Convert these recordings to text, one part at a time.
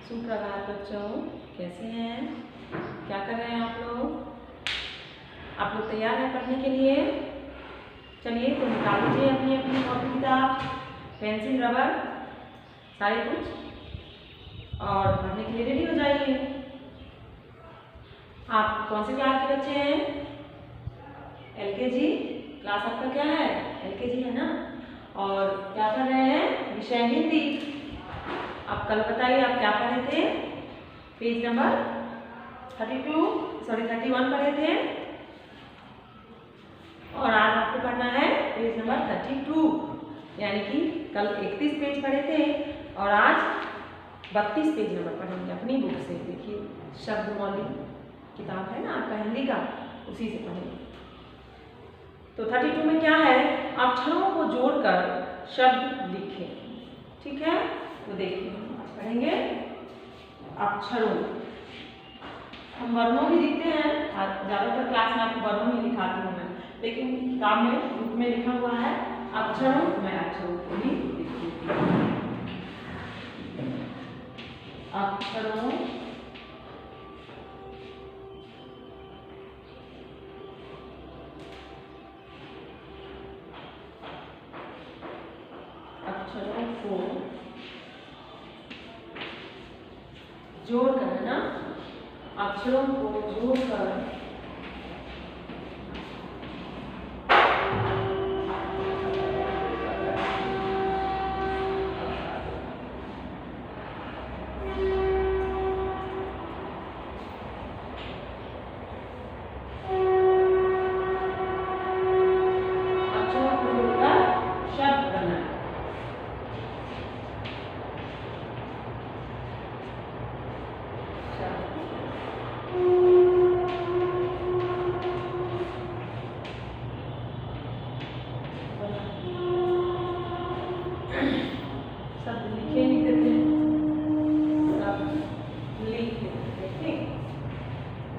सुप्रभात बच्चों, कैसे हैं? क्या कर रहे हैं आप लोग? आप लोग तैयार हैं पढ़ने के लिए? चलिए तो निकाल लीजिए अपनी अपनी कॉपी किताब, पेंसिल, रबर, सारे कुछ और पढ़ने के लिए रेडी हो जाइए। आप कौन से क्लास के बच्चे हैं? LKG क्लास आपका क्या है? LKG है ना? और क्या पढ़ रहे हैं? विषय हिंदी। आप कल बताइए आप क्या पढ़े थे? पेज नंबर 31 पढ़े थे और आज आपको पढ़ना है पेज नंबर 32, यानी कि कल 31 पेज पढ़े थे और आज 32 पेज नंबर पढ़ेंगे अपनी बुक से। देखिए शब्दमौली किताब है ना आपका हिंदी का, उसी से पढ़ेंगे। तो 32 में क्या है? अक्षरों को जोड़कर शब्द लिखें। ठीक है, तो देखिए आज पढ़ेंगे अक्षरों। हम वर्णों भी लिखते हैं, ज़्यादातर क्लास में आपको वर्णों ही लिखाती हूँ मैं, लेकिन किताब में बुक में लिखा हुआ है अक्षरों, मैं अक्षरों को ही लिखती हूँ। अक्षरों को जोड़कर, है ना, अक्षरों को जोड़कर शब्द बनाए।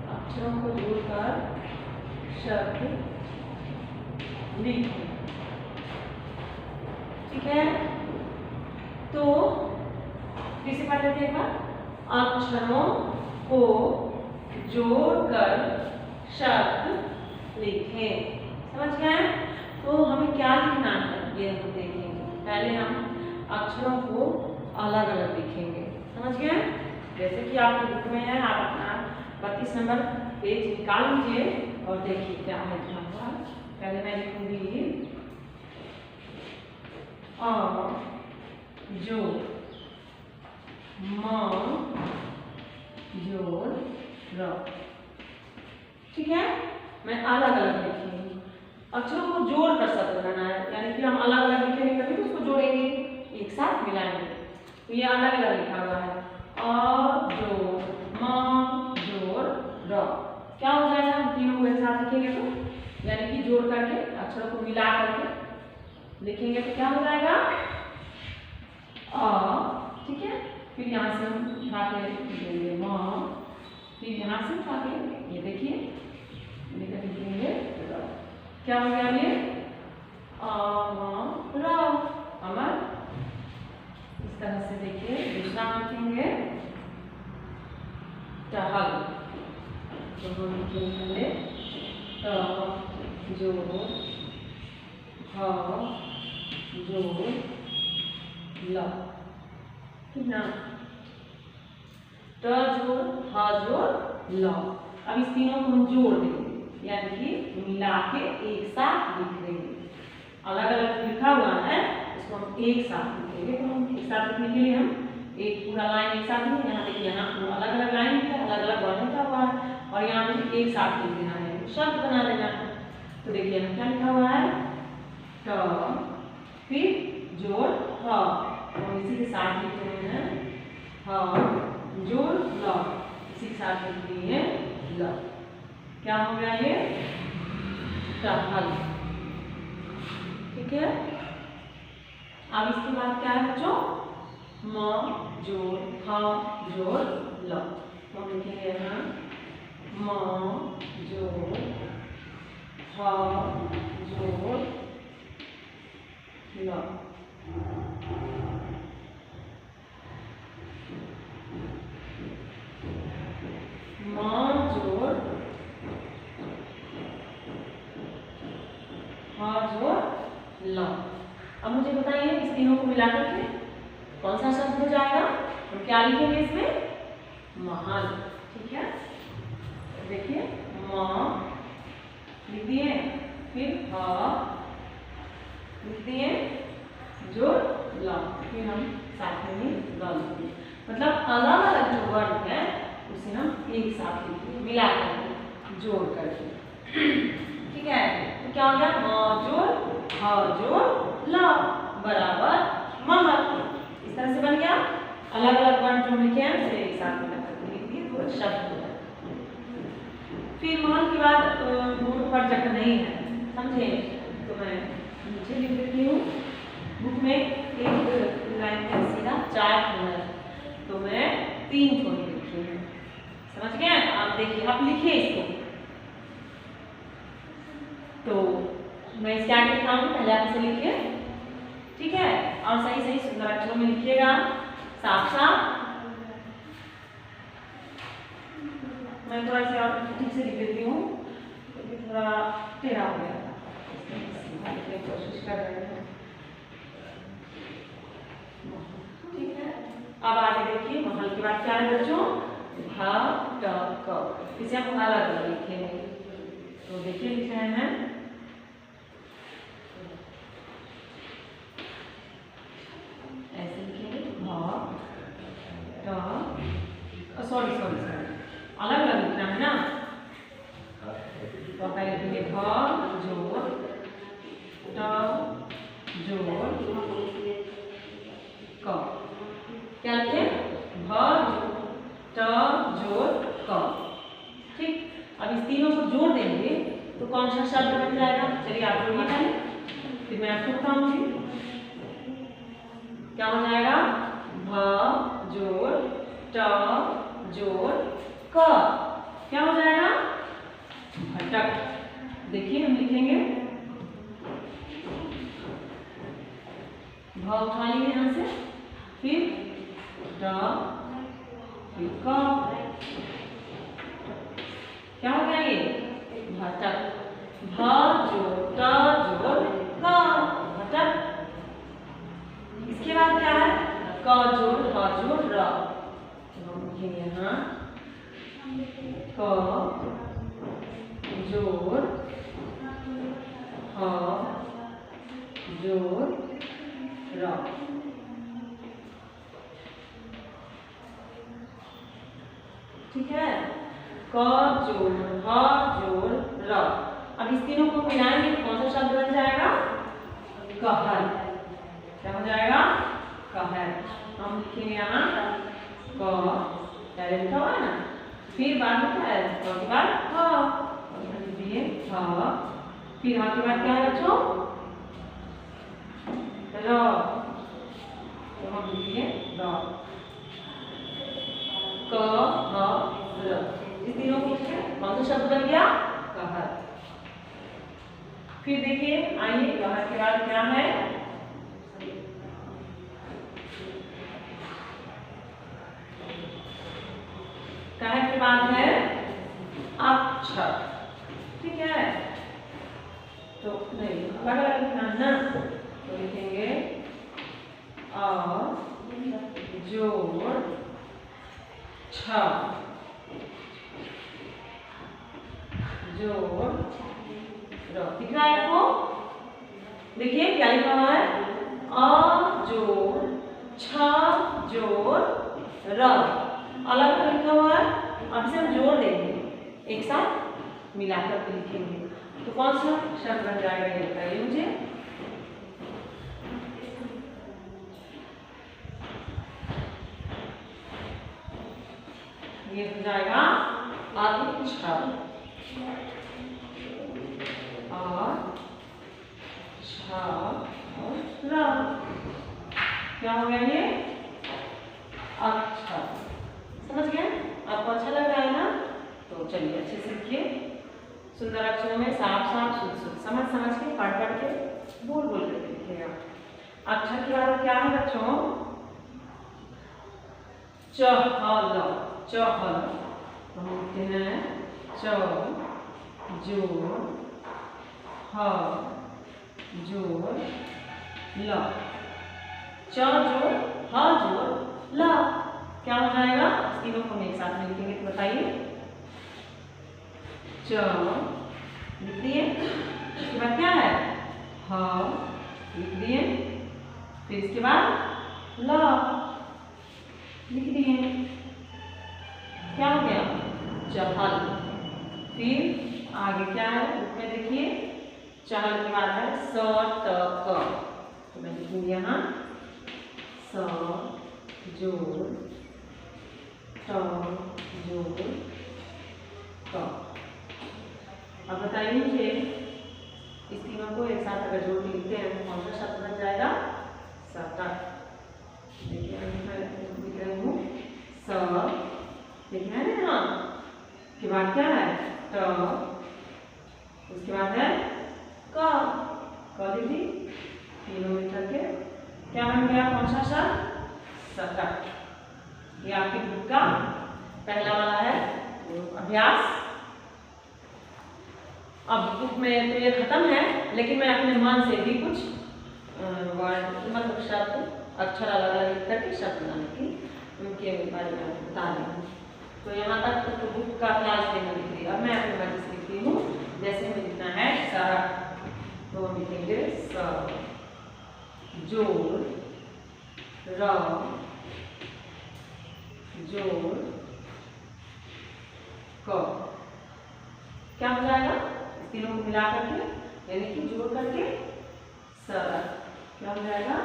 अक्षरों को जोड़कर शब्द लिखें। ठीक है, तो फिर से पढ़ लेते हैं एक बार। अक्षरों को जोड़कर शब्द लिखें। समझ गए? तो हमें क्या लिखना है ये हम देखेंगे। पहले हम अक्षरों को अलग अलग लिखेंगे। समझ गए? जैसे कि आपकी बुक में है, आप अपना 32 नंबर पेज निकाल लीजिए और देखिए क्या है लिखा हुआ। पहले मैं लिखूंगी अ जो म जोड़ र। ठीक है, मैं अलग अलग लिखूंगी। अक्षरों को जोड़ कर शब्द बनाना है, यानी कि हम अलग अलग लिखेंगे तभी तो उसको जोड़ेंगे, एक साथ मिलाएंगे। तो ये अलग अलग लिखा हुआ है अ जोड़ म जोड़ र। क्या हो जाएगा? हम तीनों को एक साथ लिखेंगे तो, यानी कि जोड़ करके अक्षरों को मिला करके लिखेंगे तो क्या हो जाएगा? अ। ठीक है, फिर यहाँ से हम उठा के लिखेंगे म, फिर यहाँ से उठा के ये देखिए लेकर लिखेंगे र। क्या हो गया ये? अमर। अमर। इस तरह से देखिए दूसरा लिखेंगे टहल। तो हम लिखेंगे ट जोड़ ह जोड़ ल। ठीक ना? ट जोड़ ह जोड़ ल। अब इस तीनों को हम जोड़ देंगे, यानी कि मिला के एक साथ लिख देंगे। अलग अलग लिखा हुआ है, इसको हम एक साथ लिखेंगे। तो हम एक साथ लिखने के लिए हम एक पूरा लाइन एक साथ लिखेंगे। यहाँ देखिए, यहाँ अलग अलग लाइन है, अलग अलग वर्ण लिखा हुआ है और यहाँ पे एक साथ लिख देना है, शब्द बना देना है। तो देखिए यहाँ क्या लिखा हुआ है? ट फिर जोड़ ह, हम इसी के साथ लिख रहे हैं ह जोड़ ल, इसी के साथ लिख दिए ल। क्या हो गया ये? टहल। ठीक है, अब इसके बाद क्या है बच्चों? म जोड़ ह जोड़ ल। तो हम लिखेंगे यहाँ म जोड़ ह जोड़ ल। ल। अब मुझे बताइए इस तीनों को मिलाकर के कौन सा शब्द हो जाएगा? हम क्या लिखेंगे इसमें? महल। ठीक है, देखिए म लिख दिए, फिर ह लिख दिए, जो ल, फिर हम साथ में ही ल लिख दिए। मतलब अलग अलग जो वर्ड है उसे हम एक साथ लिखेंगे मिला कर जोड़ करके। ठीक है, तो क्या हो गया? म जोड़ ह जोड़ ल बराबर महल। इस तरह से बन गया। अलग अलग वर्ड जो लिखे हैं उसे एक साथ मिला करके लिख दिए तो शब्द हो जाए। फिर महल के बाद बोर्ड पर जगह नहीं है, समझे? तो मैं नीचे लिख देती हूँ। बुक में एक लाइन का सीधा 4 ठो है, तो मैं 3 ठो लिखी हूँ। समझ गए? आप देखिए, आप लिखिए इसको। तो मैं इसके आगे लिखाऊंगी, पहले आप इसे लिखिए। ठीक है, और सही सही सुंदर अक्षरों में लिखिएगा, साफ साफ। मैं थोड़ा सा और ठीक से लिख देती हूँ क्योंकि थोड़ा टेढ़ा हो गया था, लिखने की कोशिश कर रहे हैं। ठीक है, अब आगे देखिए, महल के बाद क्या है बच्चों? भ ट क। इसे हम अलग अलग लिखेंगे। तो देखिए लिख रहे हैं, ऐसे लिखेंगे भ ट, सॉरी अलग अलग लिखना है ना। तो पहले लिखेंगे भ जोड़ ट जोड़ क। क्या लिखे? भ ट जोड़ क। ठीक, अब इस तीनों को जोड़ देंगे तो कौन सा शब्द बन जाएगा? चलिए आप जोड़िए पहले, फिर मैं आपको बताऊंगी। क्या हो जाएगा? भ जोड़ ट जोड़ क। क्या हो जाएगा? भटक। देखिए हम लिखेंगे, भ उठा लिए यहाँ से, फिर ट, फिर क। क्या हो गया ये? भटक। भ जोड़ ट जोड़ क, भटक। इसके बाद क्या है? क जोड़ ह जोड़ र। तो हम लिखेंगे यहाँ क जोड़ ह जोड़ र। ठीक है, क जोड़ ह जोड़ र। अब इस तीनों को मिलाएंगे तो कौन सा शब्द बन जाएगा? कहर। क्या हो जाएगा? कहर। हम लिखेंगे यहाँ क, पहले लिखा हुआ है ना, फिर बाद में क्या है? क के बाद ह, लिखिए ह, फिर ह के बाद क्या है बच्चों? र। तो हम लिखिए र, क ह र। इस तीनों को कौन सा शब्द बन गया? कहर। फिर देखिए, आइए कहर के बाद क्या है? कहर के बाद है अक्षर। ठीक है, तो नहीं अलग अलग लिखना है ना, तो लिखेंगे अ जोड़ छ जोड़ र। दिख रहा है आपको? देखिए क्या लिखा हुआ है? अ जोड़ छ जोड़ र। अलग अलग लिखा हुआ है, अब इसे हम जोड़ देंगे, एक साथ मिलाकर के लिखेंगे तो कौन सा शब्द बन जाएगा ये बताइए मुझे। ये हो जाएगा अक्षर। क्या हो गया ये? अक्षर। समझ गए? आपको अच्छा लग रहा है ना? तो चलिए अच्छे से लिखिए, सुंदर अक्षरों में साफ साफ शुद्ध शुद्ध समझ समझ के पढ़ पढ़ के बोल बोल करके लिखिएगा। अक्षर के बाद क्या है बच्चों? चहल। चहल। तो हम लिखते हैं च जोड़ ह जोड़ ल, च जोड़ ह जोड़ ल, क्या हो जाएगा? तीनों को हम एक साथ में लिखेंगे तो बताइए। च लिख दिए, इसके बाद क्या है? ह लिख दिए, फिर इसके बाद ल लिख दिए, क्या हो गया? चहल। फिर आगे क्या है बुक में देखिए, चहल के बाद है स त क, तो मैं लिखूंगी यहाँ स जोड़ ट जोड़ क। अब बताइए मुझे इस तीनों को एक साथ अगर जोड़ के लिखते हैं तो कौन सा शब्द बन जाएगा? शतक। देखिए मैं लिख रही हूँ स, लिखना है ना, के बाद क्या है? ट, उसके बाद है क दीदी, तीनों मिलकर के क्या बन गया? कौन सा शब्द? शतक। ये आपकी बुक का पहला वाला है अभ्यास। अब बुक में तो ये खत्म है, लेकिन मैं अपने मन से भी कुछ वर्ड मतलब शब्द अक्षर अलग अलग लिख करके शब्द बनाने की उनके बारे में बता रही हूँ। तो यहाँ तक तो बुक का ख्याल से मैं लिख रही हूँ। अब मैं अपनी मर्जी से लिखती हूँ, जैसे हमें लिखना है सड़क, तो हम लिखेंगे स जोड़ र जोड़ क, क्या हो जाएगा? तीनों को मिला करके यानी कि जोड़ करके सड़क, क्या हो जाएगा?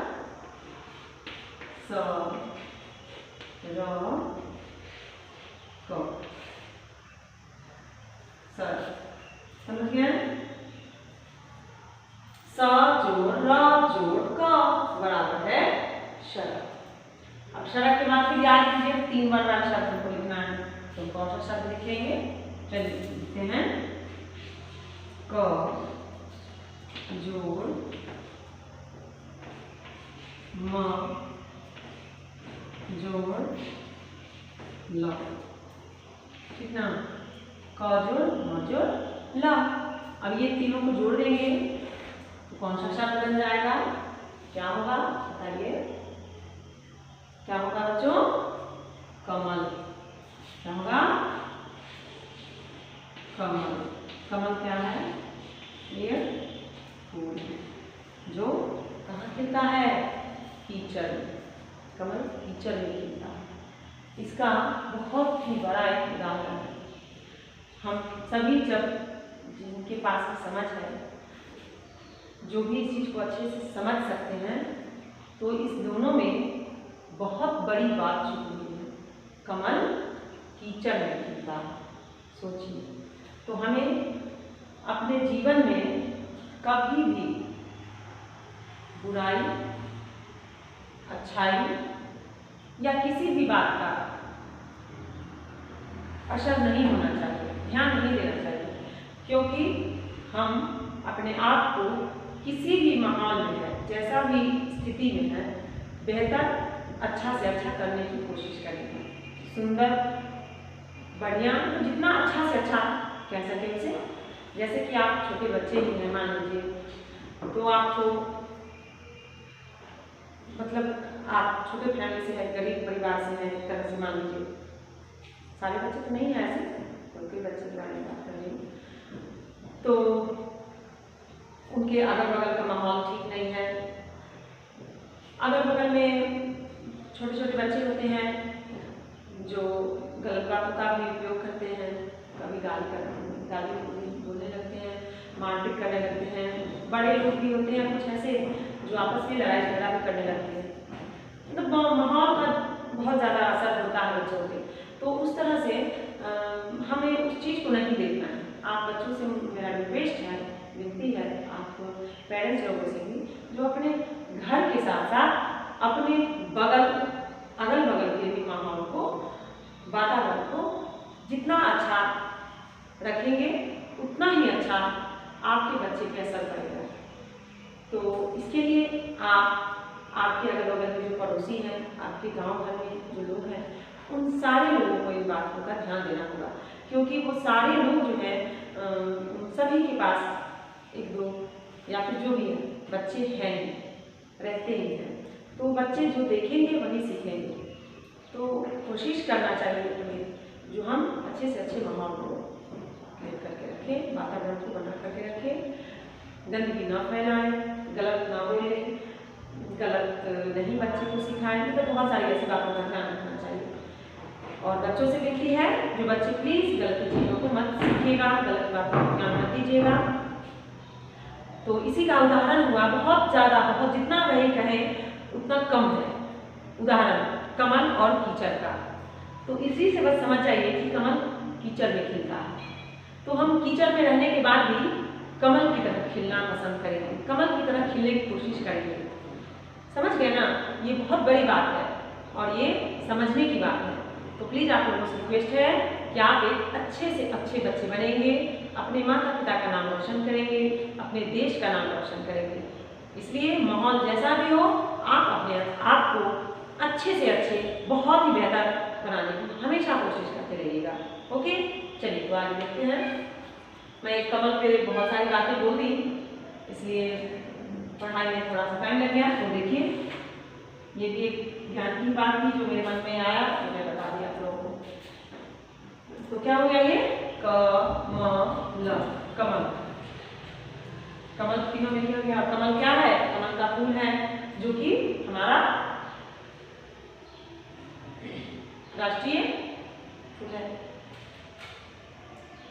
स र क, सड़क। समझ गए? स जोड़ र जोड़ क बराबर है सड़क। अब सड़क के बाद फिर याद कीजिए 3 बार वाले शब्द को लिखना है, तो कौन सा शब्द लिखेंगे? चलिए लिखते हैं क जोड़ म जोड़ ल, ठीक ना? क जोड़ म जोड़ ल। अब ये तीनों को जोड़ देंगे तो कौन सा शब्द बन जाएगा? क्या होगा बताइए? क्या होगा बच्चों? कमल। क्या होगा? कमल। कमल क्या है? ये फूल जो कहाँ खिलता है? कीचड़। कमल कीचड़ में खिलता है। इसका बहुत ही बड़ा एक उदाहरण है। हम सभी जब जिनके पास समझ है, जो भी इस चीज को अच्छे से समझ सकते हैं, तो इस दोनों में बहुत बड़ी बात छुपी हुई है। कमल कीचड़ में खिलता है, सोचिए। तो हमें अपने जीवन में कभी भी बुराई, अच्छाई या किसी भी बात का असर नहीं होना चाहिए, ध्यान नहीं देना चाहिए, क्योंकि हम अपने आप को किसी भी माहौल में है, जैसा भी स्थिति में है, बेहतर अच्छा से अच्छा करने की कोशिश करेंगे। सुंदर, बढ़िया, तो जितना अच्छा से अच्छा कह सके उसे। जैसे कि आप छोटे बच्चे ही हैं मान लीजिए, तो आपको मतलब आप छोटे फैमिली से है, गरीब परिवार से है, एक तरह से मान लीजिए। सारे बच्चे तो नहीं है ऐसे, कोई बच्चे के बारे में बात कर रही हूँ। तो उनके अगल बगल का माहौल ठीक नहीं है। अगल बगल में छोटे छोटे बच्चे होते हैं जो गलत बातों का भी उपयोग करते हैं, कभी गाली बोलने लगते हैं, मारपीट करने लगते हैं। बड़े लोग भी होते हैं कुछ ऐसे जो आपस में लड़ाई झगड़ा भी करने लगते हैं। मतलब माहौल का बहुत ज़्यादा असर होता है बच्चों पे। तो उस तरह से हमें उस चीज़ को नहीं देखना है। आप बच्चों से मेरा रिक्वेस्ट है, विनती है, आपको पेरेंट्स लोगों से भी, जो अपने घर के साथ साथ अपने अगल बगल के भी माहौल को, वातावरण को जितना अच्छा रखेंगे उतना ही अच्छा आपके बच्चे पे असर पड़ेगा। तो इसके लिए आपके अगल बगल में जो पड़ोसी हैं, आपके गांव भर में जो लोग हैं, उन सारे लोगों को इन बातों का ध्यान देना होगा, क्योंकि वो सारे लोग जो हैं सभी के पास एक दो या फिर जो भी है बच्चे हैं नहीं, रहते ही हैं। तो बच्चे जो देखेंगे वही सीखेंगे। तो कोशिश करना चाहिए हमें जो हम अच्छे से अच्छे माहौल को क्रिएट करके रखें, वातावरण को बना करके रखें, गंदगी ना फैलाएं, गलत ना बोले, गलत नहीं बच्चे को सिखाएं। मतलब बहुत सारी ऐसी बातों का ध्यान रखना चाहिए। और बच्चों से विनती है जो बच्चे प्लीज़ गलत चीज़ों को मत सीखिएगा, गलत बातों को ध्यान मत दीजिएगा। तो इसी का उदाहरण हुआ, बहुत ज़्यादा, बहुत जितना वही कहें उतना कम है उदाहरण कमल और कीचड़ का। तो इसी से बस समझ जाइए कि कमल कीचड़ में खिलता है, तो हम कीचड़ में रहने के बाद भी कमल की तरह खिलना पसंद करेंगे, कमल की तरह खिलने की कोशिश करेंगे। समझ गए ना? ये बहुत बड़ी बात है और ये समझने की बात है। तो प्लीज़ आप लोगों से रिक्वेस्ट है कि आप एक अच्छे से अच्छे बच्चे बनेंगे, अपने माता पिता का नाम रोशन करेंगे, अपने देश का नाम रोशन करेंगे। इसलिए माहौल जैसा भी हो, आप अपने आप को अच्छे से अच्छे, बहुत ही बेहतर बनाने की हमेशा कोशिश करते रहिएगा। ओके, चलिए तो आगे देखते हैं। मैं एक कमल पे बहुत सारी बातें बोल दी, इसलिए पढ़ाई में थोड़ा सा टाइम लग गया। तो देखिए, ये भी एक ज्ञान की बात थी जो मेरे मन में आया, तो मैं बता दिया आप लोगों को। तो क्या हो गया ये? कमल, कमल, कमल तीनों में क्या हो गया? कमल क्या है? कमल का फूल है जो कि हमारा राष्ट्रीय फूल है।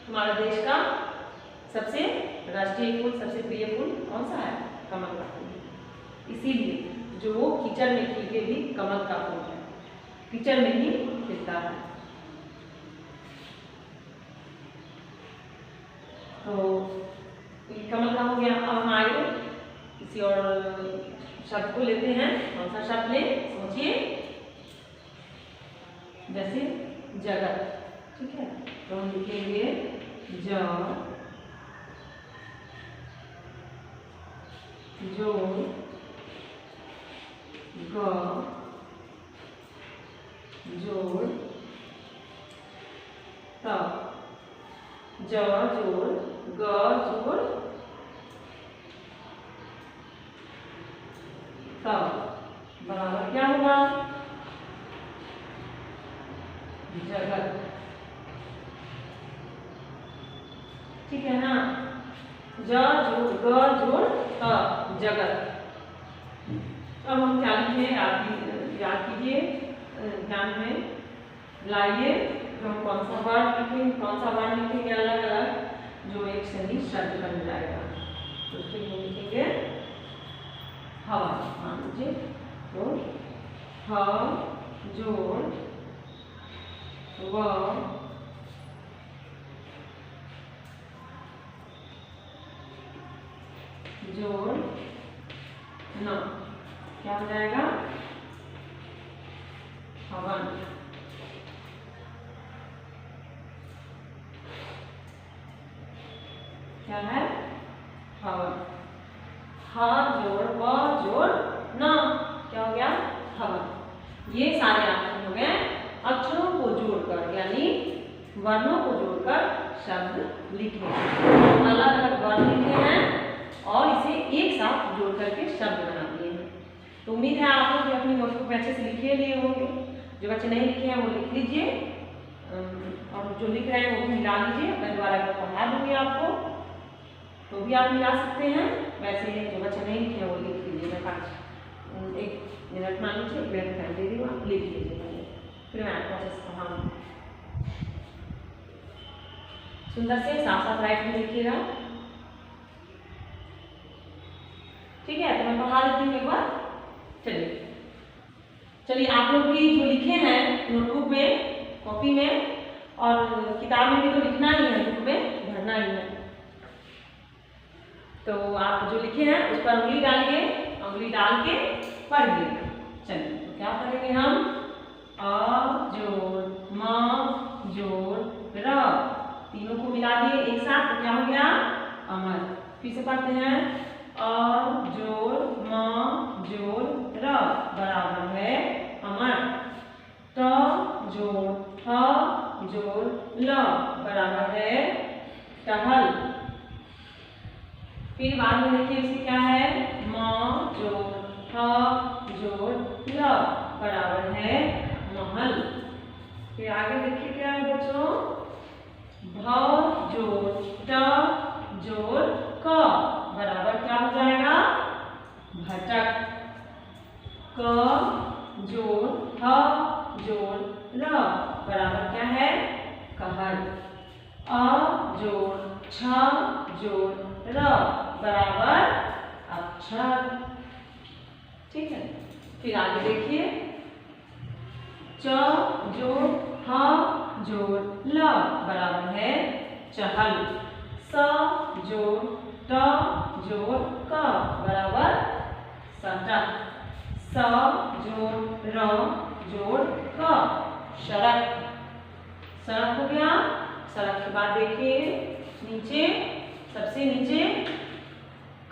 हमारे देश का सबसे राष्ट्रीय फूल, सबसे प्रिय फूल कौन सा है? कमल का फूल। इसीलिए जो वो कीचड़ में खिल के भी कमल का फूल है, कीचड़ में ही खिलता है। तो कमल का हो गया। अब हम आगे किसी और शब्द को लेते हैं। कौन सा शब्द ले? सोचिए। जैसे जगत, ठीक है, तो हम लिखेंगे ज जो ग जोड़ त, ज जोड़ ग जोड़ त बराबर क्या होगा? जगत। ठीक है ना? ज जोड़ ग जोड़ त, जगत। अब हम क्या लिखें? आप याद कीजिए, ध्यान में लाइए। तो हम कौन सा वर्ड लिखेंगे, कौन सा वर्ड लिखेंगे अलग अलग, जो एक सही शब्द बन जाएगा। तो फिर हम लिखेंगे हवा। मान लीजिए, तो ह जोड़ व जोड़ न, क्या हो जाएगा? हवन। क्या है? हवन। ह जोड़ व जोड़ न, क्या हो गया? हवन। ये सारे आपके हो गए अक्षरों को जोड़कर, यानी वर्णों को जोड़कर शब्द लिखे। अलग अलग वर्ण लिखे हैं और इसे एक साथ जोड़ करके शब्द बना दिए हैं। तो उम्मीद है आप लोग अपनी नोटबुक में अच्छे से लिखे लिए होंगे। जो बच्चे नहीं लिखे हैं वो लिख लीजिए, और जो लिख रहे हैं वो भी मिला लीजिए। मैं दोबारा एक बार पढ़ा दूंगी आपको, तो भी आप मिला सकते हैं। वैसे जो बच्चे नहीं लिखे हैं वो लिख लीजिए। मैं 1 मिनट मान लीजिए, 1 मिनट टाइम दे रही हूँ, आप लिख लीजिए पहले, फिर मैं आपको अच्छे से पढ़ाऊँगी। सुंदर से साफ साफ राइट में लिखिएगा, ठीक है? तो मैं पढ़ा देती हूँ एक बार। चलिए आप लोग भी जो लिखे हैं नोटबुक में, कॉपी में और किताब में भी तो लिखना ही है, बुक में भरना ही है। तो आप जो लिखे हैं उस पर उंगली डालिए, उंगली डाल के पढ़िए। चलिए तो क्या पढ़ेंगे हम? अ जोड़ म जोड़ र, तीनों को मिला दिए एक साथ, तो क्या हो गया? अमर। फिर से पढ़ते हैं। अ जोड़ म जोड़ र बराबर है अमर। त जोड़ ह जोड़ ल बराबर है टहल। फिर बाद में देखिए इसे क्या है? म जोड़ ह जोड़ ल बराबर है महल। फिर आगे देखिए क्या है बच्चों, भ जोड़ ट जोड़ क बराबर क्या हो जाएगा, घटक। क जोड़ ह जोड़ ल बराबर क्या है, कहल। अ जोड़ छ जोड़ र बराबर अक्षर। ठीक है, फिर आगे देखिए, च जोड़ ह जोड़ ल बराबर है चहल। स जोड़ ट जोड़ क बराबर सटक। स जोड़ र जोड़ क सड़क। सड़क हो गया। सड़क के बाद देखिए नीचे, सबसे नीचे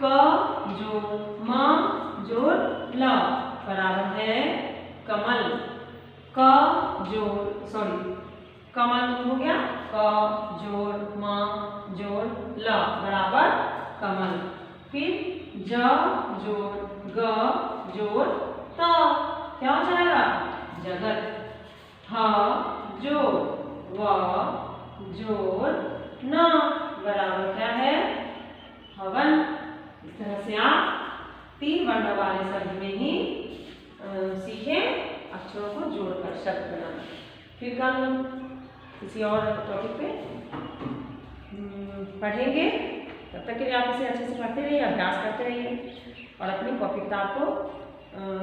क जोड़ म जोड़ ल बराबर है कमल। क जोड़ कमल हो गया, क जोड़ म जोड़ ल बराबर कमल। फिर ज जोड़ ग जोड़ त क्या हो जाएगा, जगत। ह जोड़ व जोड़ न बराबर क्या है, हवन। इस तरह से आप 3 वर्ण वाले शब्द में ही सीखे अक्षरों को जोड़कर शब्द बनाना। फिर कल किसी और टॉपिक पे पढ़ेंगे। तब तक के लिए आप इसे अच्छे से पढ़ते रहिए, अभ्यास करते रहिए और अपनी कॉपी किताब को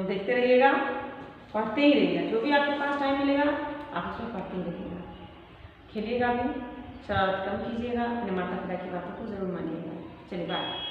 देखते रहिएगा, पढ़ते ही रहिएगा। जो भी आपके पास टाइम मिलेगा आप उसमें पढ़ते ही रहिएगा। खेलिएगा भी, शरारत कम कीजिएगा, अपने माता पिता की बातों को जरूर मानिएगा। चलिए बाय।